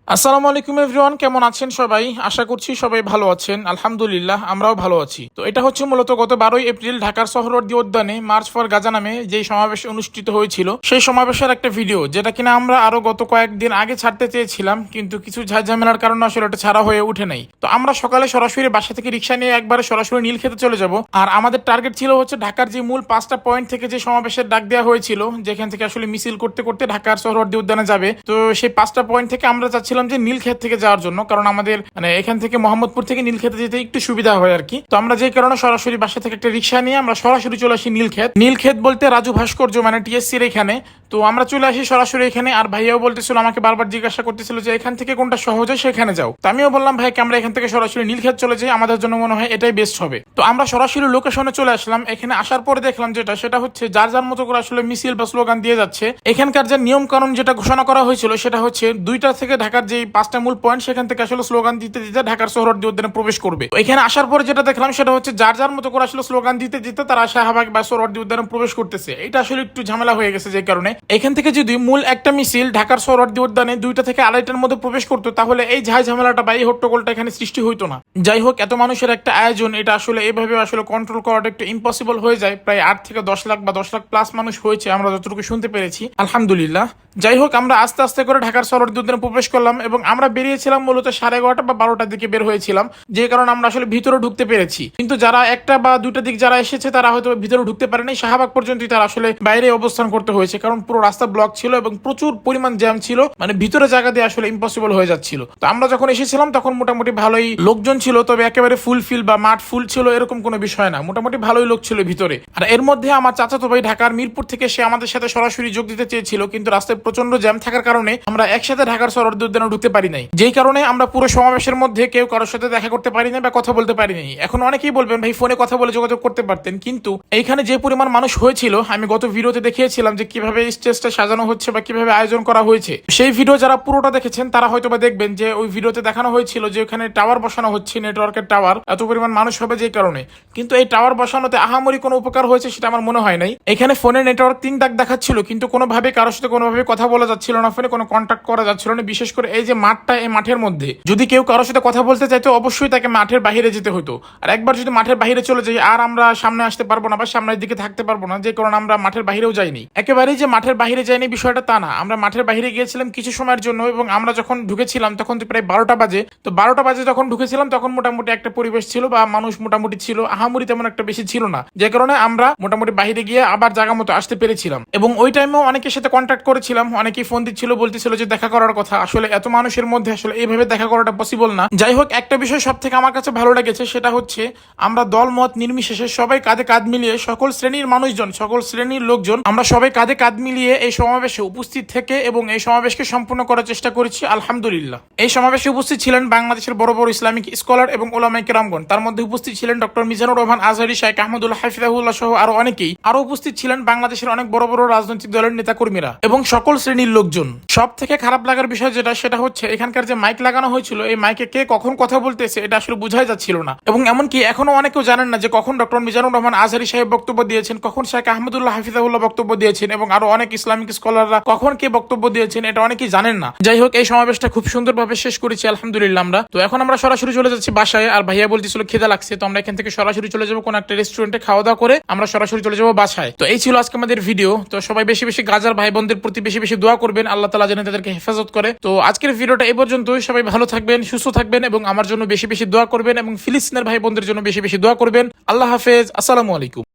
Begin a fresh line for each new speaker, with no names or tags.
আসসালামু আলাইকুম এভরিওয়ান, কেমন আছেন সবাই? আশা করছি সবাই ভালো আছেন। আলহামদুলিল্লাহ আমরাও ভালো আছি। তো এটা হচ্ছে মূলত গত 12ই এপ্রিল ঢাকার সোহরাওয়ার্দী উদ্যানে মার্চ ফর গাজা নামে যেই সমাবেশ অনুষ্ঠিত হয়েছিল সেই সমাবেশের একটা ভিডিও, যেটা কিনা আমরা আরো গত কয়েকদিন আগে ছাড়তে চেয়েছিলাম, কিন্তু কিছু ঝামেলার কারণে আসলে ওটা ছাড়া হয়ে উঠে নাই। তো আমরা সকালে সরাসরি বাসা থেকে রিক্সা নিয়ে একবারে সরাসরি নীলক্ষেতে চলে যাব। আর আমাদের টার্গেট ছিল হচ্ছে ঢাকার যে মূল 5টা পয়েন্ট থেকে যে সমাবেশের ডাক দেওয়া হয়েছিল, যেখান থেকে আসলে মিছিল করতে করতে ঢাকার সোহরাওয়ার্দী উদ্যানে যাবে। তো সেই 5টা পয়েন্ট থেকে আমরা চাচ্ছিলাম যে নীলক্ষেত থেকে যাওয়ার জন্য, কারণ আমাদের এখান থেকে মোহাম্মদপুর থেকে নীলক্ষেতে যেতে একটু সুবিধা হয় আর কি। তো আমরা যে কারণে সরাসরি বাসা থেকে একটা রিক্সা নিয়ে আমরা সরাসরি চলে আসি নীলক্ষেত। নীলক্ষেত বলতে রাজু ভাস্কর্য টিএসসির এখানে। তো আমরা চলে আসি সরাসরি এখানে। আর ভাইয়াও বলতেছিল, আমাকে বারবার জিজ্ঞাসা করতেছিল যে এখান থেকে কোনটা সহজ হয় সেখানে যাও। তো আমিও বললাম ভাইকে আমরা এখান থেকে সরাসরি নীলক্ষেত চলে যাই, আমাদের জন্য মনে হয় এটাই বেস্ট হবে। তো আমরা সরাসরি লোকেশনে চলে আসলাম। এখানে আসার পরে দেখলাম সেটা হচ্ছে যার যার মতো করে আসলে মিছিল বা স্লোগান দিয়ে যাচ্ছে। এখানকার যে নিয়ম কানুন যেটা ঘোষণা করা হয়েছিল সেটা হচ্ছে 2টা থেকে ঢাকার যে 5টা মূল পয়েন্ট সেখান থেকে আসলে স্লোগান দিতে দিতে ঢাকার সোহরাওয়ার্দী উদ্যানে প্রবেশ করবে। এখানে আসার পরে যেটা দেখলাম সেটা হচ্ছে যার যার মতো করে আসলে স্লোগান দিতে দিতে তারা শাহবাগ বা সোহরাওয়ার্দী উদ্যানে প্রবেশ করতেছে। এটা আসলে একটু ঝামেলা হয়ে গেছে, যে কারণে এখান থেকে যদি মূল একটা মিছিল ঢাকার সোহরাওয়ার্দী উদ্যানে 2টা থেকে 2:30টার মধ্যে প্রবেশ করতো, তাহলে এই ঝামেলাটা বা এই হট্টগোলটা এখানে সৃষ্টি হইতো না। যাই হোক, এত মানুষের একটা আয়োজন, এটা আসলে এভাবে আসলে কন্ট্রোল করাটা একটু ইম্পসিবল হয়ে যায়। প্রায় 8 থেকে 10 লাখ বা 10 লাখ প্লাস মানুষ হয়েছে আমরা যতটুকু শুনতে পেরেছি, আলহামদুলিল্লাহ। যাই হোক, আমরা আস্তে আস্তে করে ঢাকার সোহরাওয়ার্দী উদ্যানে প্রবেশ করলাম এবং আমরা বেরিয়েছিলাম মূলত 11:30 বা 12টার দিকে বের হয়েছিলাম, যে কারণে আমরা আসলে ভিতরে ঢুকতে পেরেছি। কিন্তু যারা 1টা বা 2টার দিক যারা এসেছে তারা হয়তো ভিতরে ঢুকতে পারেনি, শাহবাগ পর্যন্তই তারা আসলে বাইরে অবস্থান করতে হয়েছে, কারণ পুরো রাস্তা ব্লক ছিল এবং প্রচুর পরিমাণ জ্যাম ছিল। ভিতরে জায়গা দিয়ে আসলে ইম্পসিবল হয়ে যাচ্ছিল। তো আমরা যখন এসেছিলাম তখন মোটামুটি ভালোই লোকজন ছিল, তবে একেবারে ফুলফিল বা মাঠ ফুল ছিল এরকম কোনো বিষয় না, মোটামুটি ভালোই লোক ছিল ভিতরে। আর এর মধ্যে আমার চাচাতো ভাই ঢাকার মিরপুর থেকে সে আমাদের সাথে সরাসরি যোগ দিতে চেয়েছিল, কিন্তু রাস্তায় প্রচন্ড জ্যাম থাকার কারণে আমরা একসাথে ঢাকার সোহরাওয়ার্দী উদ্যানে ঢুকতে পারি নাই, যেই কারণে আমরা পুরো সমাবেশের মধ্যে কেউ কারোর সাথে দেখা করতে পারি না বা কথা বলতে পারি নাই। এখন অনেকেই বলবেন ভাই ফোনে কথা বলে যোগাযোগ করতে পারতেন, কিন্তু এইখানে যে পরিমাণ মানুষ হয়েছিল আমি গত ভিডিওতে দেখিয়েছিলাম যে কিভাবে স্টেজটা সাজানো হচ্ছে বা কিভাবে আয়োজন করা হয়েছে। সেই ভিডিও যারা পুরোটা দেখেছেন তারা হয়তো বা দেখবেন যে ওই ভিডিওতে দেখানো হয়েছিল যে ওখানে টাওয়ার বসানো হচ্ছে, নেটওয়ার্কের টাওয়ার, এত পরিমাণ মানুষ হবে যে কারণে। কিন্তু এই টাওয়ার বসানোতে আহামরি কোনো উপকার হয়েছে সেটা আমার মনে হয় নাই। এখানে ফোনে নেটওয়ার্ক 3 ডাক দেখাচ্ছিল, কিন্তু কোনোভাবে কারোর সাথে কোনোভাবে কথা বলা যাচ্ছিল না, ফোনে কোনো কন্ট্যাক্ট করা যাচ্ছিল না। বিশেষ করে এই যে মাঠটা, এই মাঠের মধ্যে যদি কেউ কারোর সাথে কথা বলতে চাইতো অবশ্যই তাকে মাঠের বাইরে যেতে হতো। আর একবার যদি মাঠের বাইরে চলে যাই আর আমরা সামনে আসতে পারবো না বা সামনের দিকে থাকতে পারবো না, যে কারণে আমরা মাঠের বাইরেও যাইনি। একেবারেই যে মাঠের বাইরে যাইনি বিষয়টা তা না, আমরা মাঠের বাইরে গিয়েছিলাম কিছু সময়ের জন্য এবং আমরা যখন ঢুকেছিলাম তখন তো প্রায় 12টা বাজে। তো 12টা বাজে যখন ঢুকেছিলাম তখন মোটামুটি একটা পরিবেশ ছিল বা মানুষ মোটামুটি ছিল, আহামরি তেমন একটা বেশি ছিল না, যে কারণে আমরা মোটামুটি বাইরে গিয়ে আবার জায়গা মতো আসতে পেরেছিলাম। এবং ওই টাইমেও অনেকের সাথে কন্ট্যাক্ট করেছিলাম, অনেকেই ফোন দিচ্ছিল, বলতেছিল যে দেখা করার কথা। আসলে এত মানুষের মধ্যে আসলে এইভাবে দেখা করাটা পসিবল না। যাই হোক, একটা বিষয় সব থেকে আমার কাছে ভালো লেগেছে, সেটা হচ্ছে আমরা দল মত নির্বিশেষে সবাই কাঁধে কাঁধ মিলিয়ে, সকল শ্রেণীর মানুষজন, সকল শ্রেণীর লোকজন আমরা সবাই কাঁধে কাঁধ মিলিয়ে এই সমাবেশে উপস্থিত থেকে এবং এই সমাবেশকে সম্পূর্ণ করার চেষ্টা করেছি, আলহামদুলিল্লাহ। এই সমাবেশে উপস্থিত ছিলেন বাংলাদেশের বড় বড় ইসলামিক স্কলার এবং উলামায়ে কেরামগণ। তার মধ্যে উপস্থিত ছিলেন ডক্টর মিজানুর রহমান আজহারী, শাইখ আহমদুল্লাহ হাফিজাহুল্লাহ সহ আরো অনেকেই। আরো উপস্থিত ছিলেন বাংলাদেশের অনেক বড় বড় রাজনৈতিক দলের নেতাকর্মীরা এবং সকল শ্রেণীর লোকজন। সব থেকে খারাপ লাগার বিষয় সেটা হচ্ছে এখানকার যে মাইক লাগানো হয়েছিল, এই মাইকে কে কখন কথা বলতেছে এটা আসলে বোঝাই যাচ্ছিল না। এবং এমনকি এখনো অনেকেও জানেন না যে কখন ডক্টর মিজানুর রহমান আজহারী সাহেব বক্তব্য দিয়েছেন, কখন শাইখ আহমদুল্লাহ হাফিজাহুল্লাহ বক্তব্য দিয়েছেন এবং আরো অনেক ইসলামিক স্কলাররা কখন কে বক্তব্য দিয়েছেন, এটা অনেকেই জানেন না। যাই হোক, এই সমাবেশটা খুব সুন্দরভাবে শেষ করেছি, আলহামদুলিল্লাহ আমরা। তো এখন আমরা সরাসরি চলে যাচ্ছি বাসায়। আর ভাইয়া বলতেছিল খিদা লাগছে, তো আমরা এখান থেকে সরাসরি চলে যাবো কোন একটা রেস্টুরেন্টে, খাওয়া দাওয়া করে আমরা সরাসরি চলে যাবো বাসায়। তো এই ছিল আজকে আমাদের ভিডিও। তো সবাই বেশি বেশি গাজার ভাই বোনদের প্রতি বেশি বেশি দোয়া করবেন, আল্লাহ তাআলা যেন তাদেরকে হেফাজত করে। তো আজকের ভিডিওটা এই পর্যন্তই। সবাই ভালো থাকবেন, সুস্থ থাকবেন এবং আমার জন্য বেশি বেশি দোয়া করবেন এবং ফিলিস্তিনের ভাই বোনদের জন্য বেশি বেশি দোয়া করবেন। আল্লাহ হাফেজ, আসসালামু আলাইকুম।